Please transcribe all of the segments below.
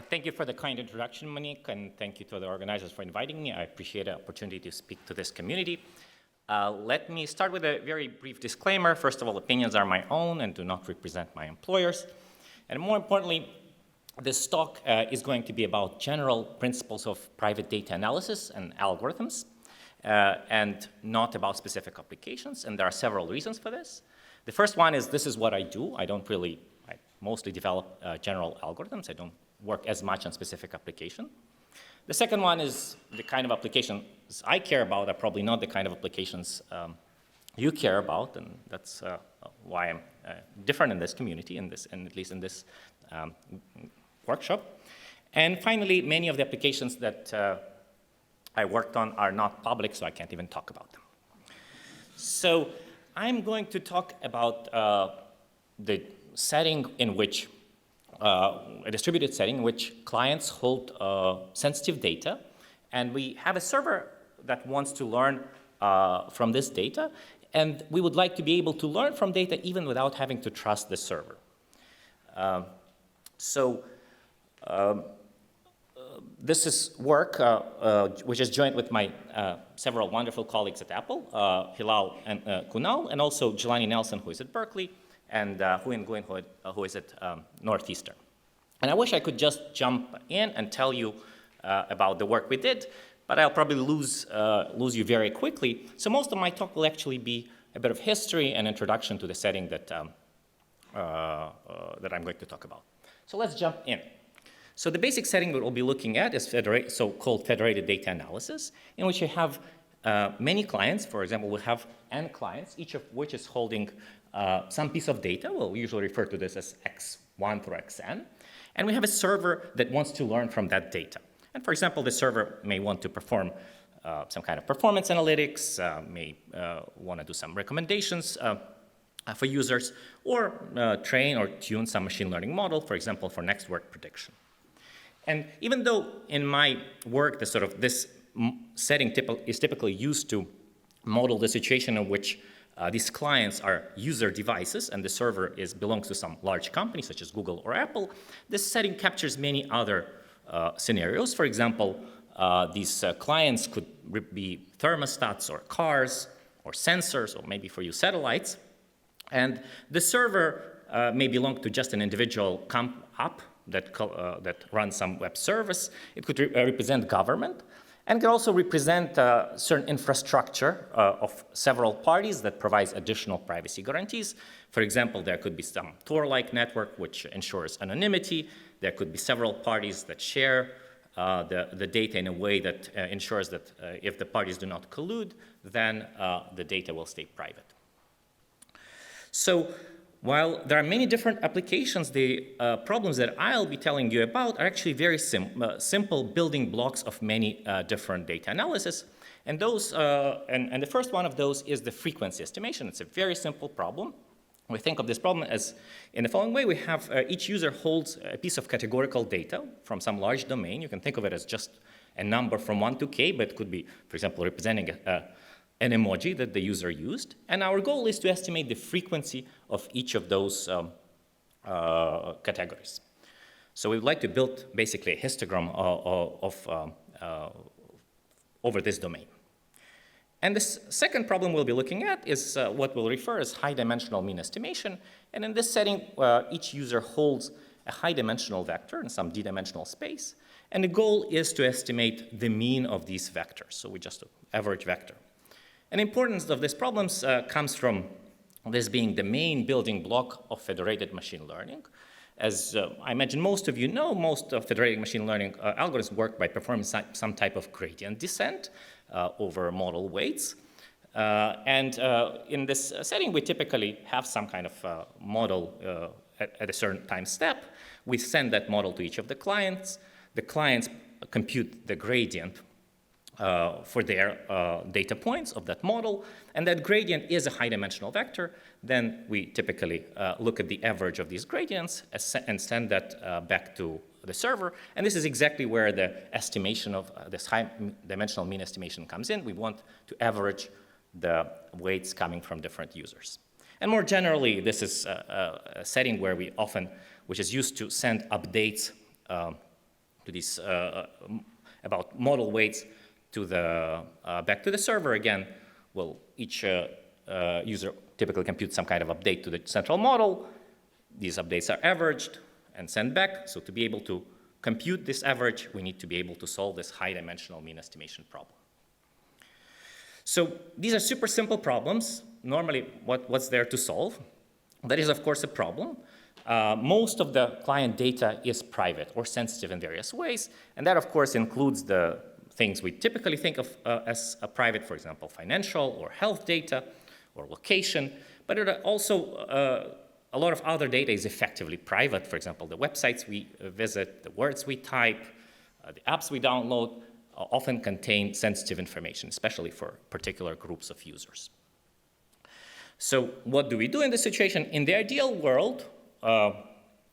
Thank you for the kind introduction, Monique, and thank you to the organizers for inviting me. I appreciate the opportunity to speak to this community. Let me start with a very brief disclaimer. First of all, opinions are my own and do not represent my employers. And more importantly, this talk is going to be about general principles of private data analysis and algorithms, and not about specific applications, and there are several reasons for this. The first one is this is what I do. I mostly develop general algorithms. I don't work as much on specific application. The second one is the kind of applications I care about are probably not the kind of applications you care about, and that's why I'm different in this community, and at least in this workshop. And finally, many of the applications that I worked on are not public, so I can't even talk about them. So I'm going to talk about the setting in which a distributed setting in which clients hold sensitive data, and we have a server that wants to learn from this data, and we would like to be able to learn from data even without having to trust the server. This is work which is joint with my several wonderful colleagues at Apple, Hilal and Kunal, and also Jelani Nelson, who is at Berkeley, and Huyen Nguyen, who is at Northeastern. And I wish I could just jump in and tell you about the work we did, but I'll probably lose you very quickly. So most of my talk will actually be a bit of history and introduction to the setting that I'm going to talk about. So let's jump in. So the basic setting that we'll be looking at is so-called federated data analysis, in which you have many clients. For example, we'll have n clients, each of which is holding some piece of data. We'll usually refer to this as x1 through xn. And we have a server that wants to learn from that data. And for example, the server may want to perform some kind of performance analytics, may want to do some recommendations for users, or train or tune some machine learning model, for example, for next word prediction. And even though in my work, this setting is typically used to model the situation in which these clients are user devices and the server belongs to some large company such as Google or Apple, this setting captures many other scenarios. For example, these clients could be thermostats or cars or sensors, or maybe for you satellites. And the server may belong to just an individual app that runs some web service. It could represent government, and can also represent certain infrastructure of several parties that provides additional privacy guarantees. For example, there could be some Tor-like network which ensures anonymity. There could be several parties that share the data in a way that ensures that if the parties do not collude, then the data will stay private. So while there are many different applications, the problems that I'll be telling you about are actually very simple building blocks of many different data analysis. And the first one of those is the frequency estimation. It's a very simple problem. We think of this problem as in the following way. We have each user holds a piece of categorical data from some large domain. You can think of it as just a number from 1 to k, but it could be, for example, representing an emoji that the user used. And our goal is to estimate the frequency of each of those categories. So we'd like to build basically a histogram over this domain. And this second problem we'll be looking at is what we'll refer as high-dimensional mean estimation. And in this setting, each user holds a high-dimensional vector in some d-dimensional space. And the goal is to estimate the mean of these vectors. So we just average vector. And the importance of these problems comes from this being the main building block of federated machine learning. As I imagine most of you know, most of federated machine learning algorithms work by performing some type of gradient descent over model weights. In this setting, we typically have some kind of model at a certain time step. We send that model to each of the clients. The clients compute the gradient for their data points of that model, and that gradient is a high-dimensional vector. Then we typically look at the average of these gradients and send that back to the server. And this is exactly where the estimation of this high-dimensional mean estimation comes in. We want to average the weights coming from different users. And more generally, this is a setting where which is used to send updates these about model weights to the back to the server again. Well, each user typically computes some kind of update to the central model. These updates are averaged and sent back. So to be able to compute this average, we need to be able to solve this high-dimensional mean estimation problem. So these are super simple problems. Normally, what's there to solve? That is, of course, a problem. Most of the client data is private or sensitive in various ways. And that, of course, includes the things we typically think of as private, for example, financial or health data or location. But it also, a lot of other data is effectively private. For example, the websites we visit, the words we type, the apps we download often contain sensitive information, especially for particular groups of users. So what do we do in this situation? In the ideal world,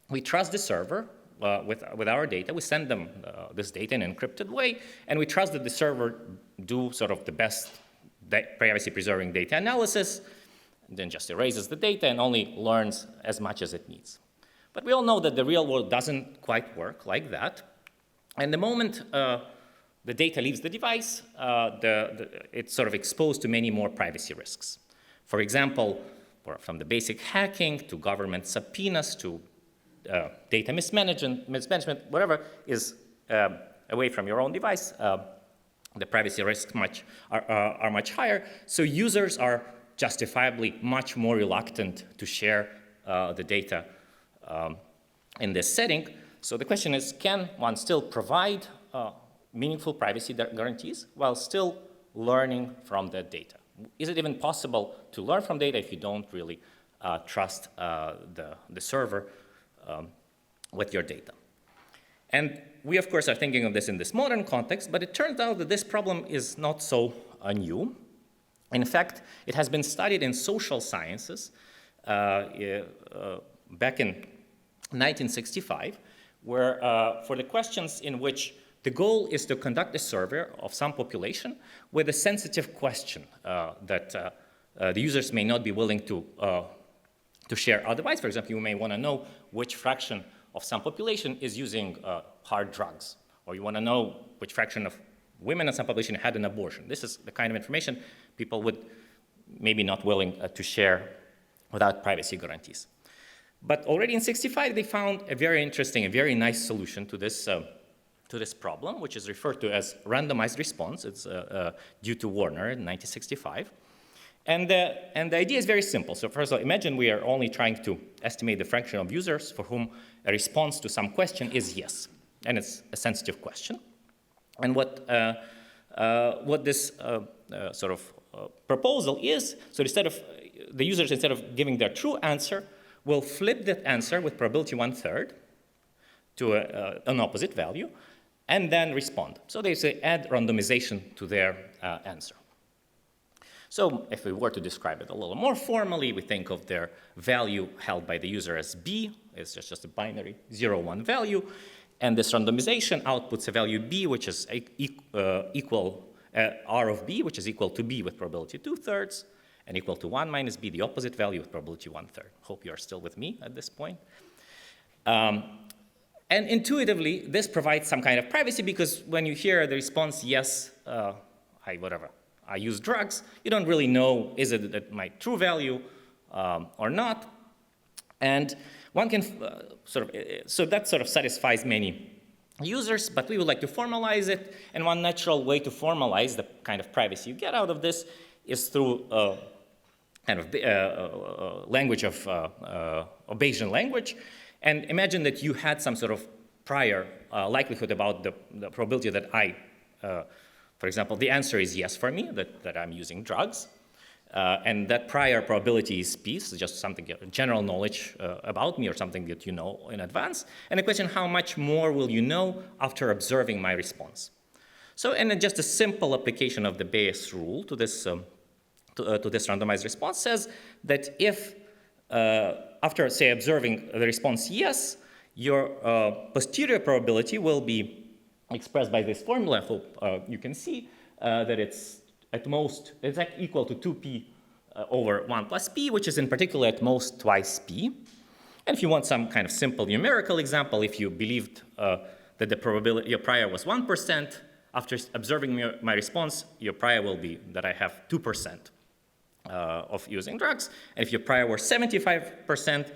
we trust the server with our data. We send them this data in an encrypted way, and we trust that the server do sort of the best privacy-preserving data analysis, then just erases the data and only learns as much as it needs. But we all know that the real world doesn't quite work like that. And the moment the data leaves the device, it's sort of exposed to many more privacy risks. For example, from the basic hacking to government subpoenas to data mismanagement, whatever is away from your own device, the privacy risks are much higher. So users are justifiably much more reluctant to share the data in this setting. So the question is, can one still provide meaningful privacy guarantees while still learning from that data? Is it even possible to learn from data if you don't really trust the server with your data? And we, of course, are thinking of this in this modern context, but it turns out that this problem is not so new. In fact, it has been studied in social sciences back in 1965, where for the questions in which the goal is to conduct a survey of some population with a sensitive question that the users may not be willing to share otherwise. For example, you may want to know which fraction of some population is using hard drugs, or you want to know which fraction of women in some population had an abortion. This is the kind of information people would maybe not willing to share without privacy guarantees. But already in '65, they found a very interesting, a very nice solution to this problem, which is referred to as randomized response. It's due to Warner in 1965. And the idea is very simple. So first of all, imagine we are only trying to estimate the fraction of users for whom a response to some question is yes. And it's a sensitive question. And what this sort of proposal is, so the users, instead of giving their true answer, will flip that answer with probability 1/3 to an opposite value, and then respond. So they say add randomization to their answer. So if we were to describe it a little more formally, we think of their value held by the user as B. It's just a binary 0-1 value. And this randomization outputs a value B, which is equal R of B, which is equal to B with probability 2/3, and equal to 1 minus B, the opposite value with probability 1/3. Hope you are still with me at this point. And intuitively, this provides some kind of privacy, because when you hear the response, yes, I use drugs, you don't really know, is it my true value or not? And one can so that sort of satisfies many users, but we would like to formalize it. And one natural way to formalize the kind of privacy you get out of this is through kind of language of Bayesian language. And imagine that you had some sort of prior likelihood about the probability that for example, the answer is yes for me, that I'm using drugs. And that prior probability is P, so just something, general knowledge about me or something that you know in advance. And the question, how much more will you know after observing my response? So, and then just a simple application of the Bayes rule to this randomized response says that if, after, say, observing the response yes, your posterior probability will be expressed by this formula. I hope you can see that it's at most, it's like equal to 2p over 1 plus p, which is in particular at most twice p. And if you want some kind of simple numerical example, if you believed that the probability, your prior was 1%. After observing my response, your prior will be that I have 2% of using drugs. And if your prior were 75%,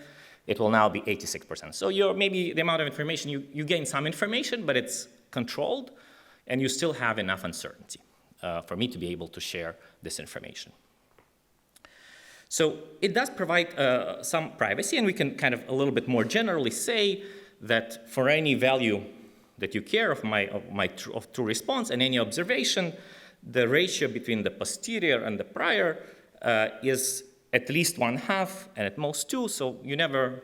it will now be 86%. So maybe the amount of information, you gain some information, but it's controlled, and you still have enough uncertainty for me to be able to share this information. So it does provide some privacy, and we can kind of a little bit more generally say that for any value that you care of true response and any observation, the ratio between the posterior and the prior is at least 1/2 and at most 2, so you never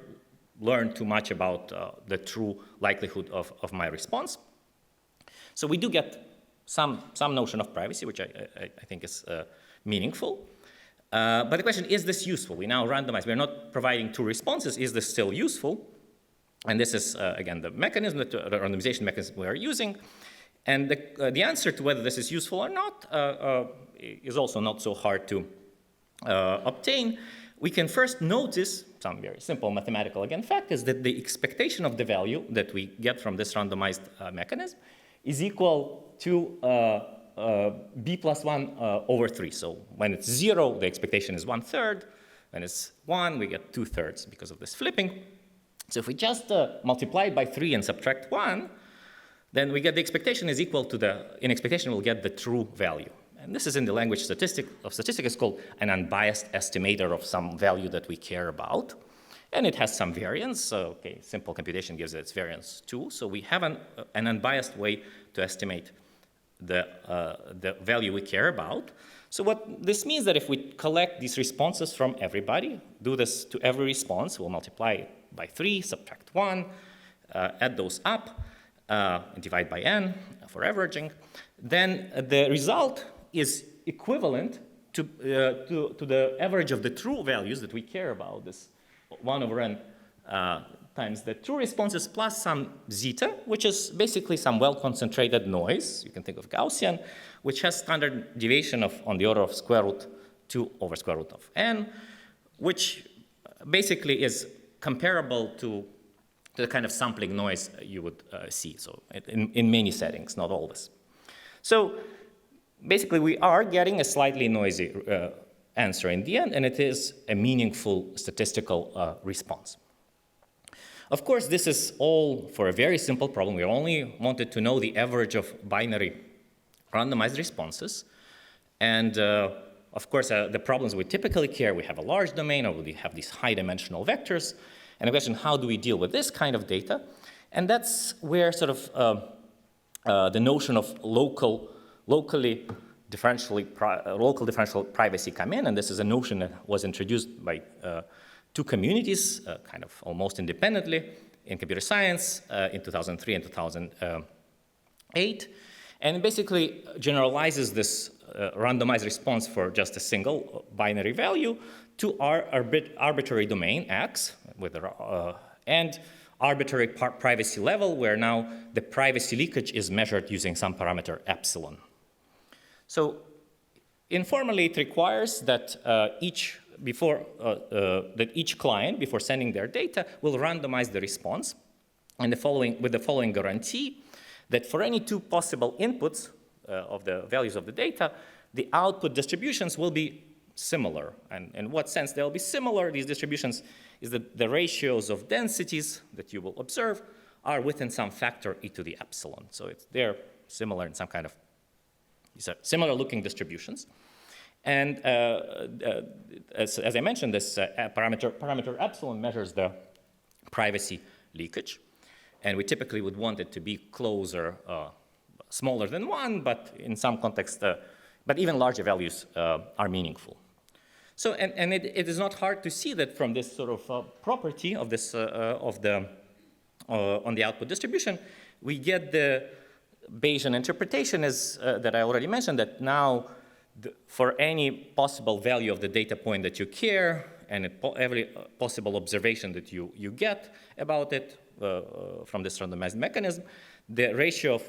learn too much about the true likelihood of my response. So we do get some notion of privacy, which I think is meaningful. But the question, is this useful? We now randomize. We're not providing two responses. Is this still useful? And this is, again, the mechanism, the randomization mechanism we are using. And the answer to whether this is useful or not is also not so hard to obtain. We can first notice some very simple mathematical, again, fact is that the expectation of the value that we get from this randomized mechanism is equal to b plus 1 over 3. So when it's 0, the expectation is 1/3. When it's 1, we get 2/3 because of this flipping. So if we just multiply it by 3 and subtract 1, then we get the expectation is equal to in expectation we'll get the true value. And this is in the language of statistics, it's called an unbiased estimator of some value that we care about. And it has some variance. So, okay, simple computation gives it its variance too. So we have an unbiased way to estimate the value we care about. So what this means that if we collect these responses from everybody, do this to every response, we'll multiply it by 3, subtract 1, add those up, and divide by n for averaging, then the result is equivalent to the average of the true values that we care about, this 1 over n times the true responses plus some zeta, which is basically some well-concentrated noise. You can think of Gaussian, which has standard deviation on the order of square root 2 over square root of n, which basically is comparable to the kind of sampling noise you would see. So in many settings, not always. So basically, we are getting a slightly noisy answer in the end, and it is a meaningful statistical response. Of course, this is all for a very simple problem. We only wanted to know the average of binary randomized responses. And of course, the problems we typically care, we have a large domain, or we have these high-dimensional vectors. And the question, how do we deal with this kind of data? And that's where sort of the notion of local differential privacy come in. And this is a notion that was introduced by two communities, kind of almost independently, in computer science in 2003 and 2008. And it basically generalizes this randomized response for just a single binary value to our arbitrary domain X with and arbitrary privacy level, where now the privacy leakage is measured using some parameter epsilon. So informally, it requires that each client, before sending their data, will randomize the response and with the following guarantee that for any two possible inputs of the values of the data, the output distributions will be similar. And in what sense they'll be similar? These distributions is that the ratios of densities that you will observe are within some factor e to the epsilon. So they're similar in some kind of, these are similar looking distributions. And as I mentioned, this parameter epsilon measures the privacy leakage. And we typically would want it to be closer, smaller than 1, but in some context, but even larger values are meaningful. So, and it is not hard to see that from this sort of property of this on the output distribution, we get the Bayesian interpretation is that I already mentioned, that now for any possible value of the data point that you care and every possible observation that you get about it from this randomized mechanism, the ratio of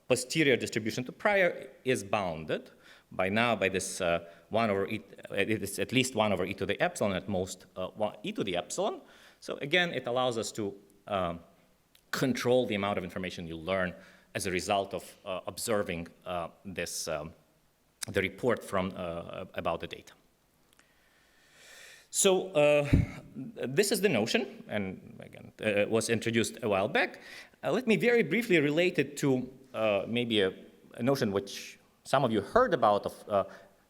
posterior distribution to prior is bounded by this 1 over e, it is at least 1 over e to the epsilon, at most e to the epsilon. So again, it allows us to control the amount of information you learn as a result of observing the report from about the data. So this is the notion, and again, it was introduced a while back. Let me very briefly relate it to maybe a notion which some of you heard about of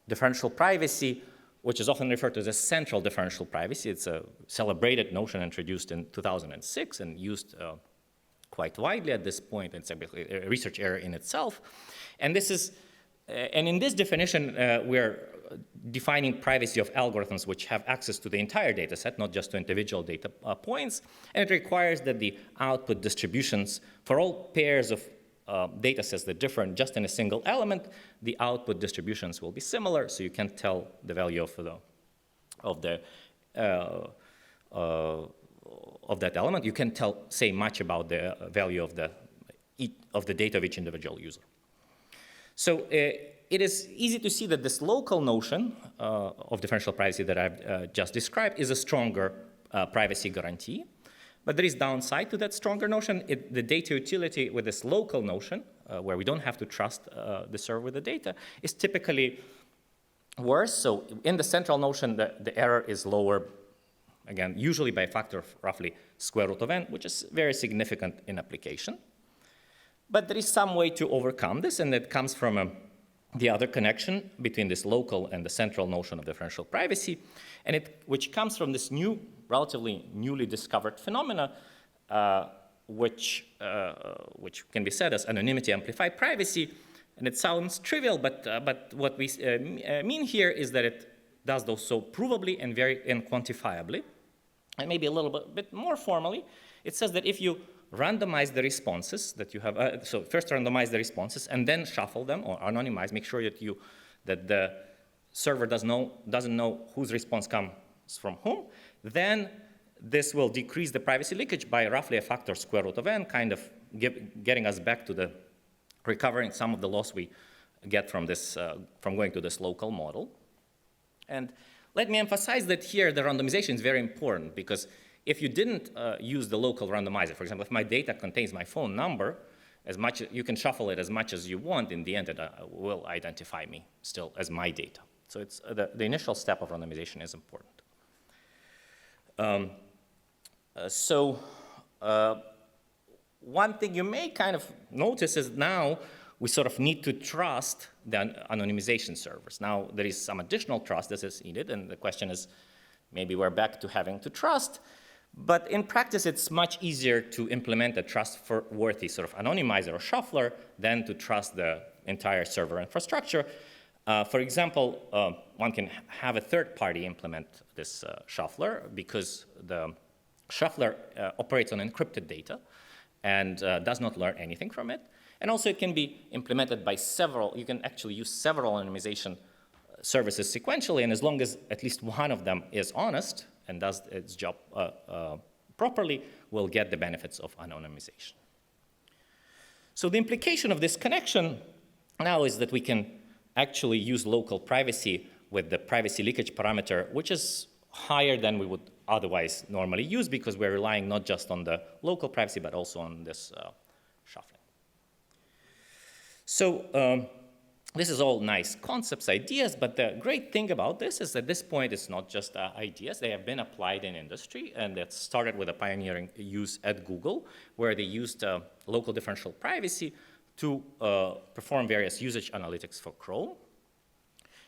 differential privacy, which is often referred to as central differential privacy. It's a celebrated notion introduced in 2006 and used quite widely at this point. It's a research area in itself. And this is, and in this definition, we're defining privacy of algorithms which have access to the entire data set, not just to individual data points. And it requires that the output distributions for all pairs of data sets that differ just in a single element, the output distributions will be similar, so you can tell the value of that element. You can say much about the value of the data of each individual user. So it is easy to see that this local notion of differential privacy that I've just described is a stronger privacy guarantee. But there is downside to that stronger notion. The data utility with this local notion, where we don't have to trust the server with the data, is typically worse. So in the central notion, the error is lower, again, usually by a factor of roughly square root of n, which is very significant in application. But there is some way to overcome this, and it comes from the other connection between this local and the central notion of differential privacy, and which comes from this relatively newly discovered phenomena, which can be said as anonymity amplified privacy. And it sounds trivial, but what we mean here is that it does so provably and very quantifiably. And maybe a little bit more formally, it says that if you randomize the responses that you have, so first randomize the responses and then shuffle them or anonymize, make sure that the server doesn't know whose response comes from whom, then this will decrease the privacy leakage by roughly a factor square root of n, kind of getting us back to the recovering some of the loss we get from this, from going to this local model. And let me emphasize that here the randomization is very important, because if you didn't use the local randomizer, for example, if my data contains my phone number, you can shuffle it as much as you want, in the end it will identify me still as my data. So it's the initial step of randomization is important. One thing you may kind of notice is now we sort of need to trust the anonymization servers. Now there is some additional trust that is needed, and the question is, maybe we're back to having to trust. But in practice, it's much easier to implement a trustworthy sort of anonymizer or shuffler than to trust the entire server infrastructure. For example, one can have a third party implement this shuffler, because the shuffler operates on encrypted data and does not learn anything from it. And also it can be implemented by you can actually use several anonymization services sequentially, and as long as at least one of them is honest and does its job properly, we'll get the benefits of anonymization. So the implication of this connection now is that we can actually use local privacy with the privacy leakage parameter, which is higher than we would otherwise normally use, because we're relying not just on the local privacy, but also on this shuffling. So this is all nice concepts, ideas, but the great thing about this is that at this point it's not just ideas. They have been applied in industry, and it started with a pioneering use at Google, where they used local differential privacy to perform various usage analytics for Chrome.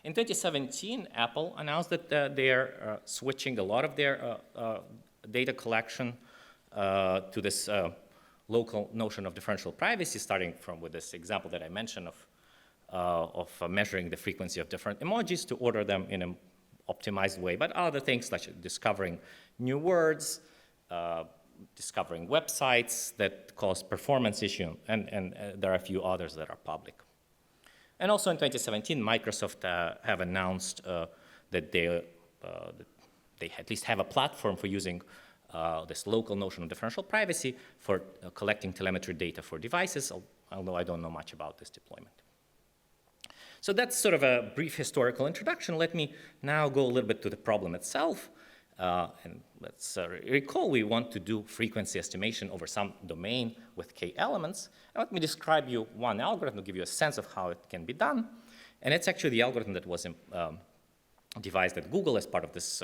In 2017, Apple announced that they are switching a lot of their data collection to this local notion of differential privacy, starting with this example that I mentioned of measuring the frequency of different emojis to order them in an optimized way, but other things like discovering new words, discovering websites that cause performance issue, and there are a few others that are public. And also in 2017, Microsoft have announced that they at least have a platform for using this local notion of differential privacy for collecting telemetry data for devices, although I don't know much about this deployment. So that's sort of a brief historical introduction. Let me now go a little bit to the problem itself. And let's recall we want to do frequency estimation over some domain with k elements. And let me describe you one algorithm to give you a sense of how it can be done. And it's actually the algorithm that was devised at Google as part of this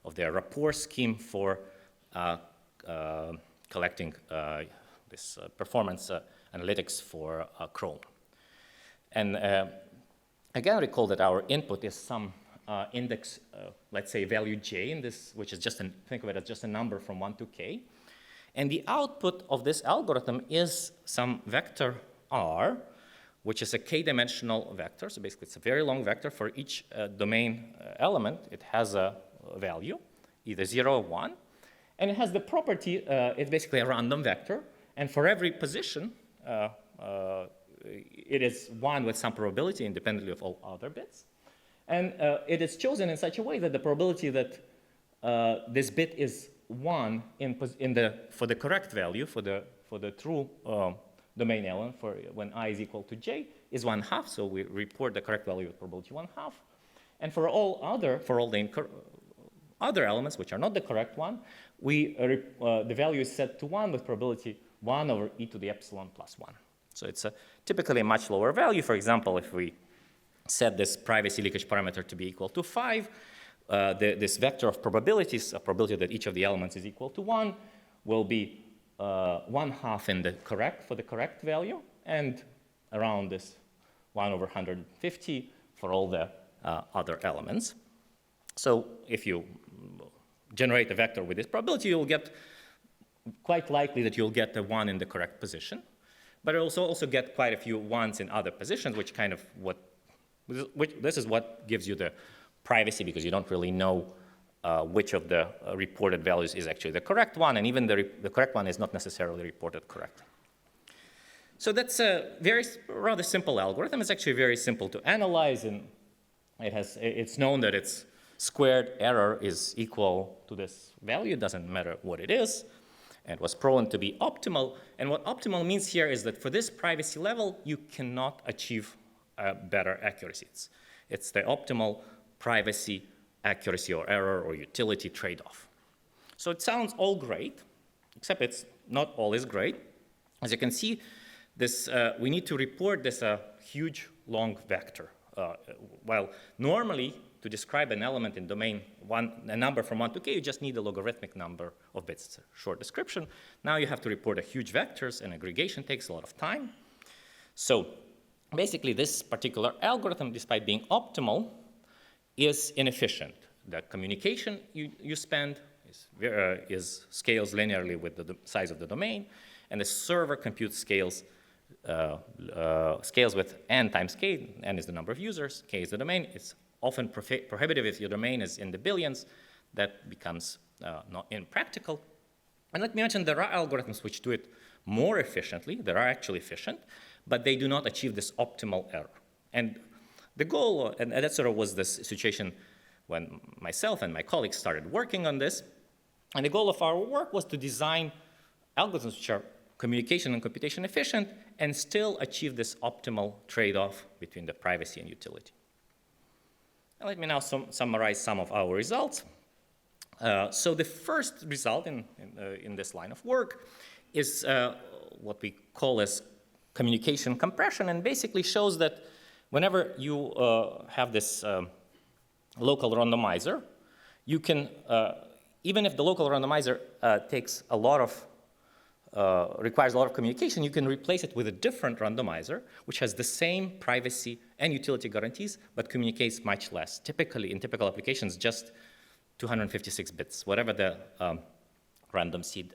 of their rapport scheme for collecting this performance analytics for Chrome. And again, recall that our input is some index, let's say value j in this, which is just think of it as just a number from 1 to k. And the output of this algorithm is some vector r, which is a k-dimensional vector. So basically, it's a very long vector. For each domain element, it has a value, either 0 or 1. And it has the property, it's basically a random vector. And for every position, it is 1 with some probability independently of all other bits. And it is chosen in such a way that the probability that this bit is 1 for the correct value, for the true domain element, for when I is equal to j, is 1/2. So we report the correct value with probability 1/2. And for all the other elements, which are not the correct one, the value is set to 1 with probability 1 over e to the epsilon plus 1. So it's typically a much lower value. For example, if we set this privacy leakage parameter to be equal to 5, this vector of probabilities, a probability that each of the elements is equal to 1, will be 1/2 for the correct value, and around this 1 over 150 for all the other elements. So if you generate a vector with this probability, you'll get quite likely that you'll get a 1 in the correct position. But you'll also get quite a few 1s in other positions, which kind of this is what gives you the privacy, because you don't really know which of the reported values is actually the correct one, and even the correct one is not necessarily reported correctly. So that's a rather simple algorithm. It's actually very simple to analyze, and it's known that its squared error is equal to this value. It doesn't matter what it is, and was proven to be optimal. And what optimal means here is that for this privacy level, you cannot achieve better accuracy. It's the optimal privacy, accuracy, or error, or utility trade-off. So it sounds all great, except it's not all is great. As you can see, we need to report this huge long vector. While normally, to describe an element in domain 1, a number from 1 to k, you just need a logarithmic number of bits. It's a short description. Now you have to report a huge vectors, and aggregation takes a lot of time. So basically, this particular algorithm, despite being optimal, is inefficient. The communication you spend scales linearly with the size of the domain, and the server compute scales with n times k. N is the number of users, k is the domain. It's often prohibitive if your domain is in the billions. That becomes not impractical. And let me mention there are algorithms which do it more efficiently. They are actually efficient, but they do not achieve this optimal error. And the goal, and that sort of was the situation when myself and my colleagues started working on this. And the goal of our work was to design algorithms which are communication and computation efficient and still achieve this optimal trade-off between the privacy and utility. And let me now summarize some of our results. So the first result in this line of work is what we call as communication compression, and basically shows that whenever you have this local randomizer, you can, even if the local randomizer takes a lot of requires a lot of communication, you can replace it with a different randomizer, which has the same privacy and utility guarantees, but communicates much less. Typically, in typical applications, just 256 bits, whatever the random seed,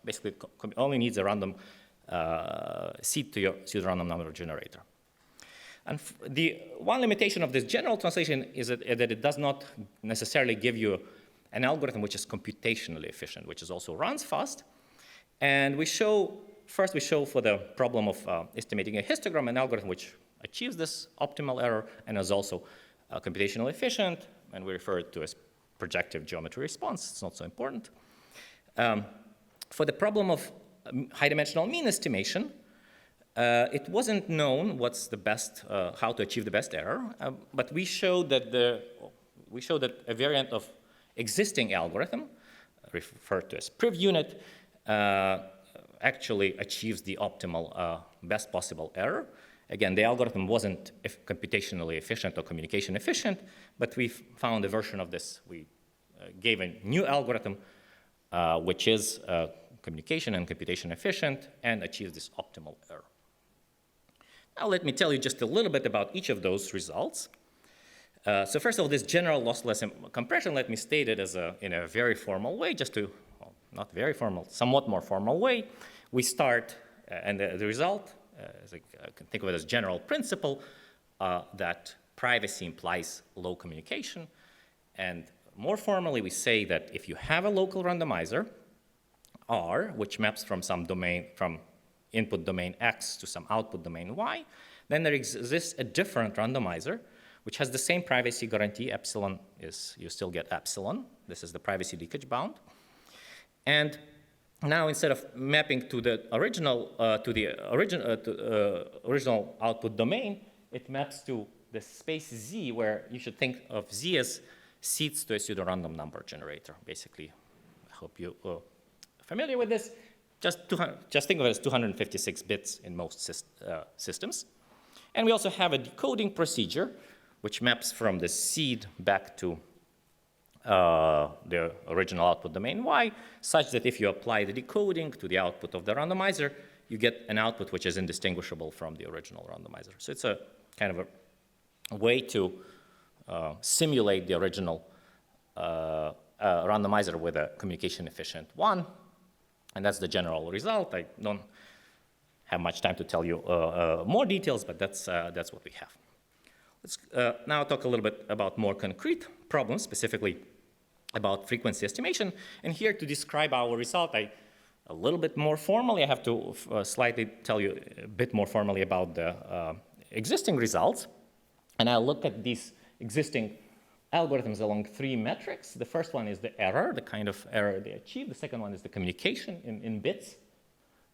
basically only needs a random seed to your pseudo-random number generator. And the one limitation of this general translation is that it does not necessarily give you an algorithm which is computationally efficient, which is also runs fast. And first we show for the problem of estimating a histogram an algorithm which achieves this optimal error and is also computationally efficient, and we refer it to as projective geometry response. It's not so important. For the problem of high-dimensional mean estimation, it wasn't known what's the best, how to achieve the best error, but we showed that a variant of existing algorithm, referred to as priv unit, actually achieves the optimal best possible error. Again, the algorithm wasn't computationally efficient or communication efficient, but we found a version of this. We gave a new algorithm, which is communication and computation efficient and achieves this optimal error. Now let me tell you just a little bit about each of those results. So first of all, this general lossless compression, let me state it as in a very formal way, just to, well, not very formal, somewhat more formal way. We start, and the result, I can think of it as general principle, that privacy implies low communication. And more formally, we say that if you have a local randomizer, R, which maps from some domain, from input domain X to some output domain Y, then there exists a different randomizer which has the same privacy guarantee. Epsilon is, you still get epsilon. This is the privacy leakage bound. And now instead of mapping to the original, original output domain, it maps to the space Z, where you should think of Z as seeds to a pseudo-random number generator, basically. I hope you are familiar with this. Just think of it as 256 bits in most systems. And we also have a decoding procedure which maps from the seed back to the original output domain Y, such that if you apply the decoding to the output of the randomizer, you get an output which is indistinguishable from the original randomizer. So it's a kind of a way to simulate the original randomizer with a communication efficient one. And that's the general result. I don't have much time to tell you more details, but that's what we have. Let's now talk a little bit about more concrete problems, specifically about frequency estimation. And here to describe our result, a little bit more formally, I have to slightly tell you a bit more formally about the existing results. And I'll look at these existing algorithms along three metrics. The first one is the error, the kind of error they achieve. The second one is the communication in bits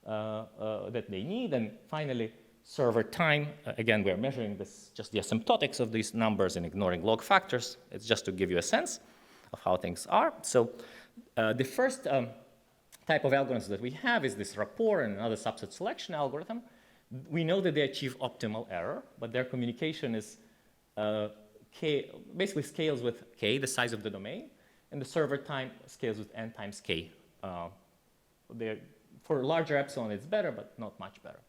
that they need. And finally, server time. Again, we're measuring this, just the asymptotics of these numbers and ignoring log factors. It's just to give you a sense of how things are. So the first type of algorithms that we have is this rapport and another subset selection algorithm. We know that they achieve optimal error, but their communication is K, basically scales with K, the size of the domain, and the server time scales with N times K. For larger epsilon, it's better, but not much better.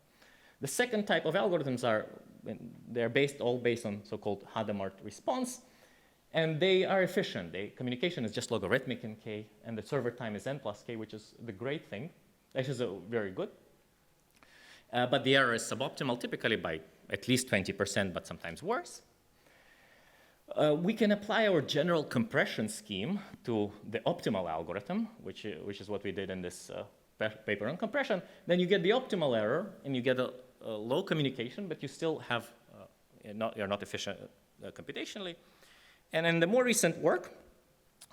The second type of algorithms are, they're all based on so-called Hadamard response, and they are efficient. Communication is just logarithmic in K, and the server time is N plus K, which is the great thing. Actually, is very good. But the error is suboptimal, typically by at least 20%, but sometimes worse. We can apply our general compression scheme to the optimal algorithm, which is what we did in this paper on compression. Then you get the optimal error, and you get a low communication, but you still have, you're not efficient computationally. And in the more recent work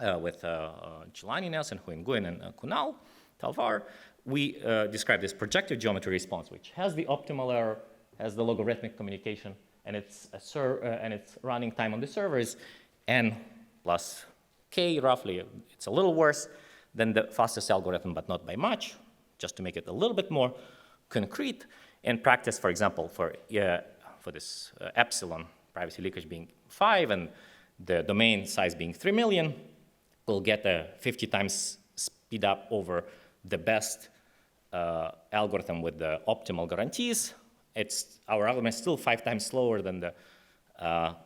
with Jelani, Nelson, Nguyen, and Kunal, Talvar, we describe this projective geometry response, which has the optimal error, has the logarithmic communication, and its running time on the server is N plus K, roughly. It's a little worse than the fastest algorithm, but not by much, just to make it a little bit more concrete. In practice, for example, for this epsilon privacy leakage being 5 and the domain size being 3 million, we'll get a 50 times speed up over the best algorithm with the optimal guarantees. Our algorithm is still 5 times slower than the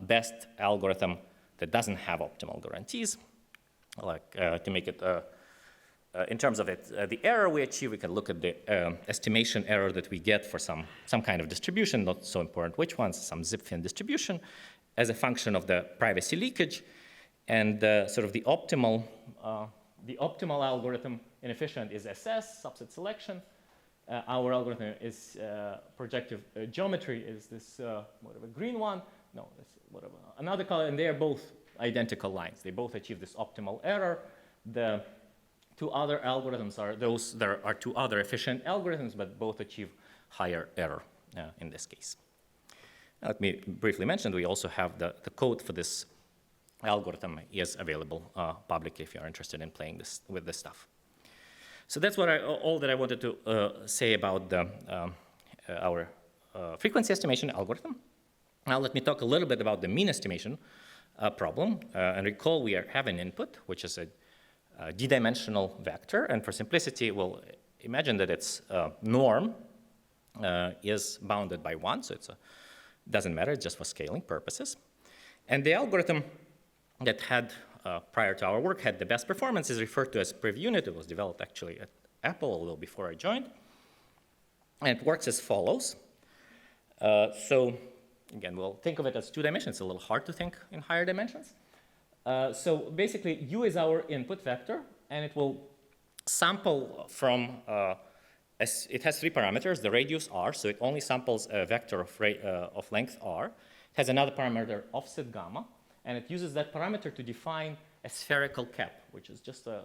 best algorithm that doesn't have optimal guarantees. To make it, in terms of the error we achieve, we can look at the estimation error that we get for some kind of distribution, not so important which ones, some Zipfin distribution, as a function of the privacy leakage. And sort of the optimal algorithm in efficient is SS, subset selection. Our algorithm is projective geometry is this whatever green one. No, it's whatever another color, and they are both identical lines. They both achieve this optimal error. The two other algorithms are those. There are two other efficient algorithms, but both achieve higher error in this case. Let me briefly mention we also have the code for this algorithm is available publicly if you're interested in playing with this stuff. So that's all that I wanted to say about our frequency estimation algorithm. Now let me talk a little bit about the mean estimation problem. And recall we have an input, which is a d-dimensional vector. And for simplicity, we'll imagine that its norm is bounded by 1. So it doesn't matter, it's just for scaling purposes. And the algorithm that had, prior to our work, had the best performance is referred to as PrivUnit. It was developed actually at Apple a little before I joined. And it works as follows. So again, we'll think of it as 2 dimensions. It's a little hard to think in higher dimensions. So basically, U is our input vector, and it will sample from, it has 3 parameters, the radius r, so it only samples a vector of length r. It has another parameter, offset gamma, and it uses that parameter to define a spherical cap, which is just a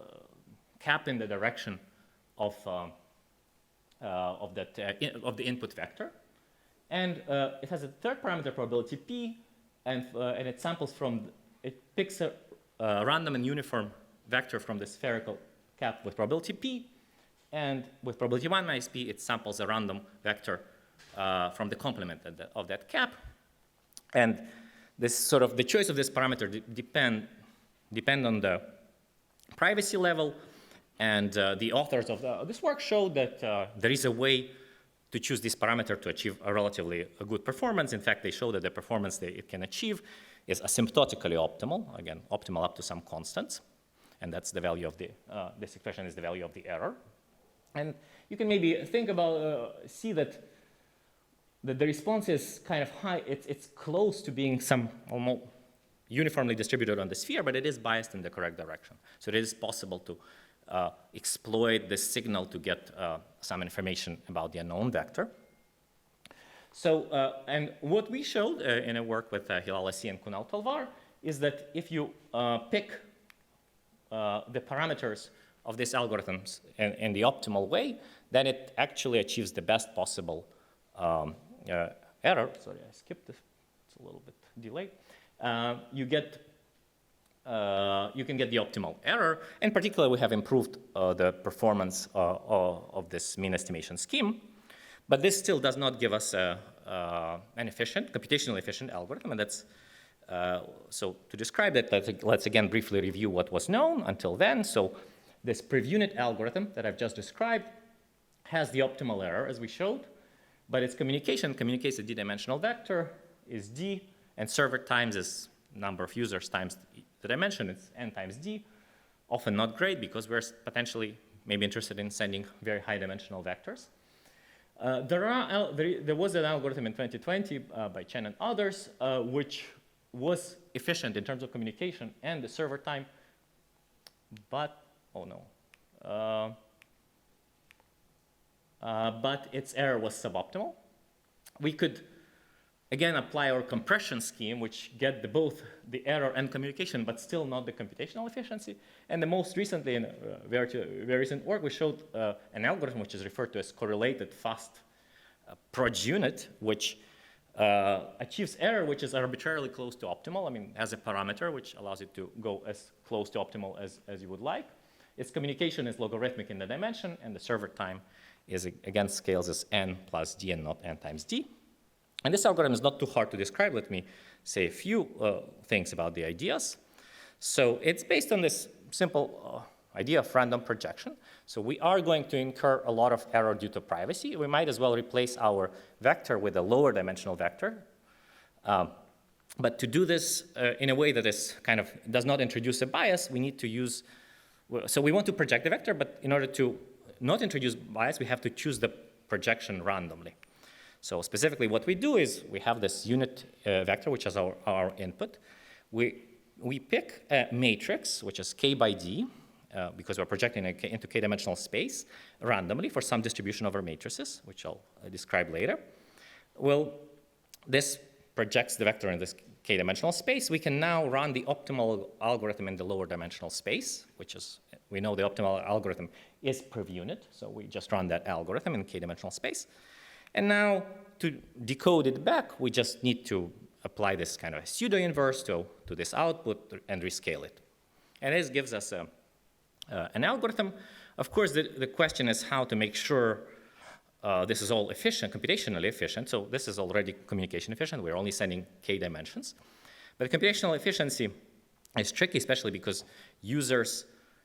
cap in the direction of the input vector. And it has a 3rd parameter, probability p, and it samples from, it picks a random and uniform vector from the spherical cap with probability p, and with probability 1 minus p, it samples a random vector from the complement of that cap. And this sort of, the choice of this parameter depend on the privacy level, and the authors of this work showed that there is a way to choose this parameter to achieve a good performance. In fact, they show that the performance that it can achieve is asymptotically optimal, again, optimal up to some constants. And that's the value of this expression is the value of the error. And you can maybe think about, see that the response is kind of high. It's close to being some almost uniformly distributed on the sphere, but it is biased in the correct direction. So it is possible to exploit this signal to get some information about the unknown vector. So, and what we showed in a work with Hilal Assi and Kunal Talvar is that if you pick the parameters of these algorithms in the optimal way, then it actually achieves the best possible error. Sorry, I skipped this. It's a little bit delayed. You can get the optimal error. In particular, we have improved the performance of this mean estimation scheme. But this still does not give us an efficient, computationally efficient algorithm. And that's, so to describe that, let's again briefly review what was known until then. So this PrivUnit algorithm that I've just described has the optimal error, as we showed. But its communication communicates a d-dimensional vector, is d, and server times is number of users times the dimension. It's n times d. Often not great because we're potentially maybe interested in sending very high dimensional vectors. There was an algorithm in 2020 by Chen and others, which was efficient in terms of communication and the server time, but, oh no. But its error was suboptimal. We could, again, apply our compression scheme, which get both the error and communication, but still not the computational efficiency. And the most recently, in very recent work, we showed an algorithm which is referred to as correlated fast ProjUnit, which achieves error which is arbitrarily close to optimal. I mean, has a parameter which allows it to go as close to optimal as you would like. Its communication is logarithmic in the dimension, and the server time is, again, scales as n plus d and not n times d. And this algorithm is not too hard to describe. Let me say a few things about the ideas. So it's based on this simple idea of random projection. So we are going to incur a lot of error due to privacy. We might as well replace our vector with a lower dimensional vector. But to do this in a way that is kind of does not introduce a bias, we need to use, so we want to project the vector, but in order to not introduce bias, we have to choose the projection randomly. So specifically what we do is we have this unit vector, which is our input. We pick a matrix, which is k by d, because we're projecting into k-dimensional space randomly for some distribution over matrices, which I'll describe later. Well, this projects the vector in this k-dimensional space. We can now run the optimal algorithm in the lower dimensional space, which is, we know the optimal algorithm is PrivUnit, so we just run that algorithm in k-dimensional space. And now to decode it back, we just need to apply this kind of pseudo inverse to this output and rescale it. And this gives us an algorithm. Of course, the question is how to make sure this is all efficient, computationally efficient. So this is already communication efficient. We're only sending k dimensions. But computational efficiency is tricky, especially because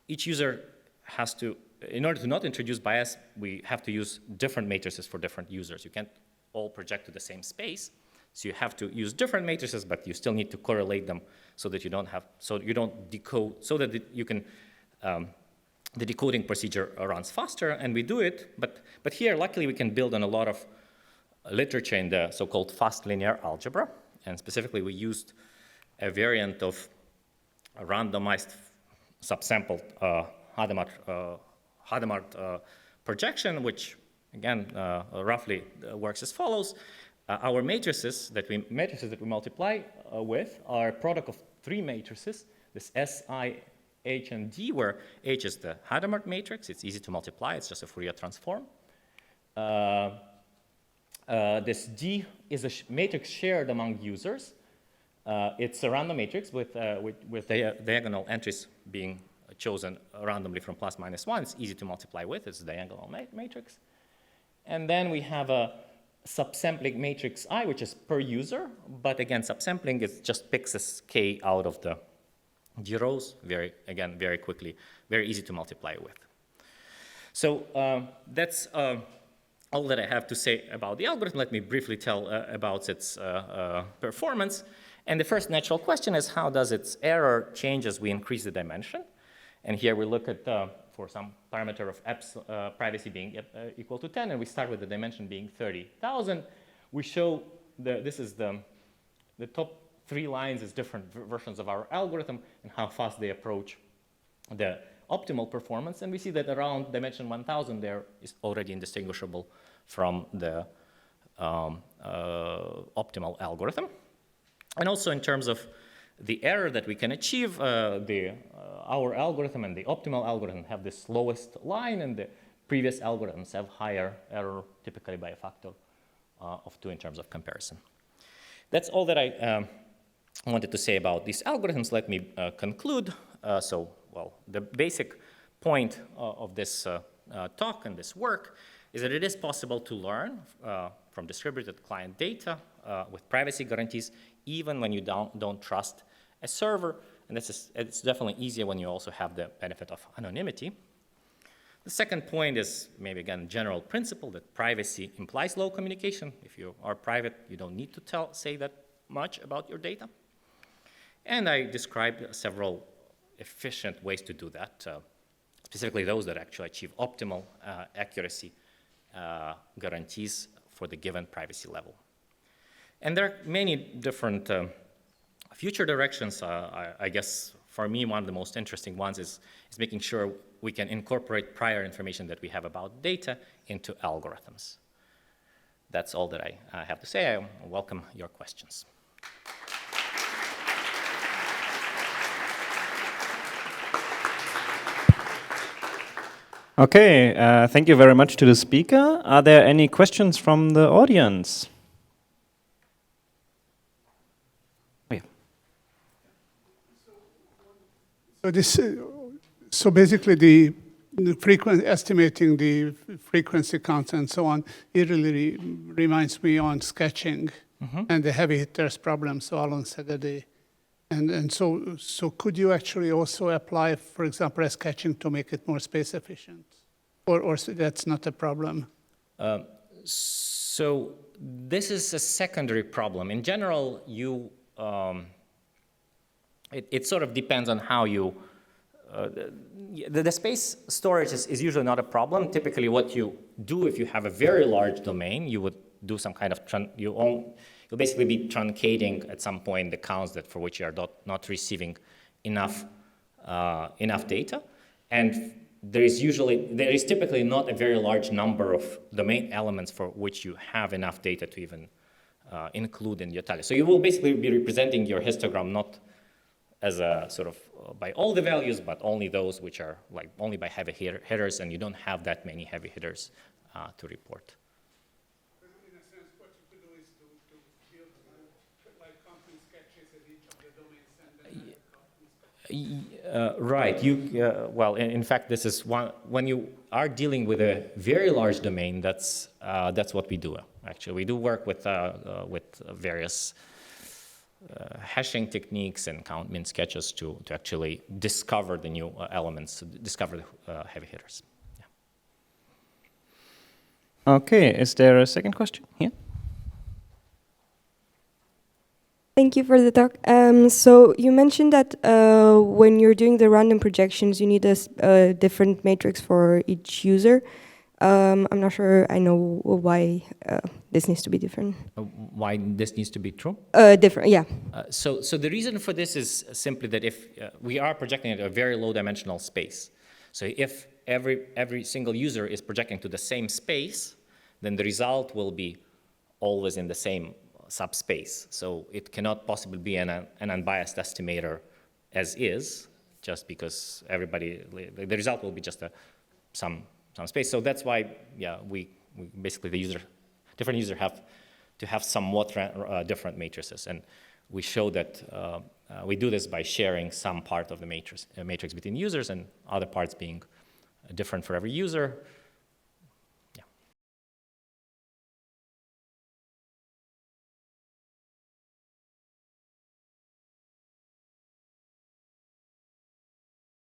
each user has to, in order to not introduce bias, we have to use different matrices for different users. You can't all project to the same space. So you have to use different matrices, but you still need to correlate them so that you don't decode, so that you can, the decoding procedure runs faster, and we do it. But here, luckily, we can build on a lot of literature in the so-called fast linear algebra. And specifically, we used a variant of a randomized subsampled Hadamard projection, which, again, roughly works as follows. Our matrices that we multiply with are a product of three matrices, this S, I, H, and D, where H is the Hadamard matrix. It's easy to multiply. It's just a Fourier transform. This D is a matrix shared among users. It's a random matrix with diagonal entries being chosen randomly from plus minus 1. It's easy to multiply with. It's a diagonal matrix. And then we have a subsampling matrix I, which is per user. But again, subsampling is just picks as k out of the d rows, very quickly, very easy to multiply with. So that's all that I have to say about the algorithm. Let me briefly tell about its performance. And the first natural question is, how does its error change as we increase the dimension? And here we look at, for some parameter of privacy being equal to 10, and we start with the dimension being 30,000. We show this is the top 3 lines is different versions of our algorithm and how fast they approach the optimal performance. And we see that around dimension 1,000 there is already indistinguishable from the optimal algorithm. And also in terms of the error that we can achieve, our algorithm and the optimal algorithm have the slowest line, and the previous algorithms have higher error, typically by a factor of 2 in terms of comparison. That's all that I wanted to say about these algorithms. Let me conclude. The basic point of this talk and this work is that it is possible to learn from distributed client data with privacy guarantees, even when you don't trust a server. And it's definitely easier when you also have the benefit of anonymity. The second point is maybe, again, general principle that privacy implies low communication. If you are private, you don't need to say that much about your data. And I described several efficient ways to do that, specifically those that actually achieve optimal accuracy guarantees for the given privacy level. And there are many different future directions. I guess for me, one of the most interesting ones is making sure we can incorporate prior information that we have about data into algorithms. That's all that I have to say. I welcome your questions. Okay, thank you very much to the speaker. Are there any questions from the audience? Oh, yeah. So basically the estimating the frequency counts and so on, it really reminds me on sketching and the heavy hitters problem, so Alon Szegedy. And so could you actually also apply, for example, sketching to make it more space efficient? Or that's not a problem? So this is a secondary problem. In general, it sort of depends on how you, the space storage is usually not a problem. Typically what you do if you have a very large domain, you would do some kind of, you'll basically be truncating at some point the counts for which you are not receiving enough data. And there is typically not a very large number of domain elements for which you have enough data to even include in your tally. So you will basically be representing your histogram not as a sort of by all the values, but only those which are like only by heavy hitters, and you don't have that many heavy hitters to report. In a sense, what you could do is to build like Right. Well, in fact, this is one, when you are dealing with a very large domain, that's what we do, actually. We do work with various hashing techniques and count min sketches to actually discover the new elements, discover the heavy hitters. Yeah. Okay, is there a second question here? Thank you for the talk. So you mentioned that when you're doing the random projections, you need a different matrix for each user. I'm not sure I know why this needs to be different. Why this needs to be true? Different, yeah. So the reason for this is simply that if we are projecting at a very low dimensional space, so if every single user is projecting to the same space, then the result will be always in the same subspace. So it cannot possibly be an unbiased estimator as is, just because everybody, the result will be just some space. So that's why, yeah, we basically different users have to have somewhat different matrices. And we show that we do this by sharing some part of the matrix between users and other parts being different for every user.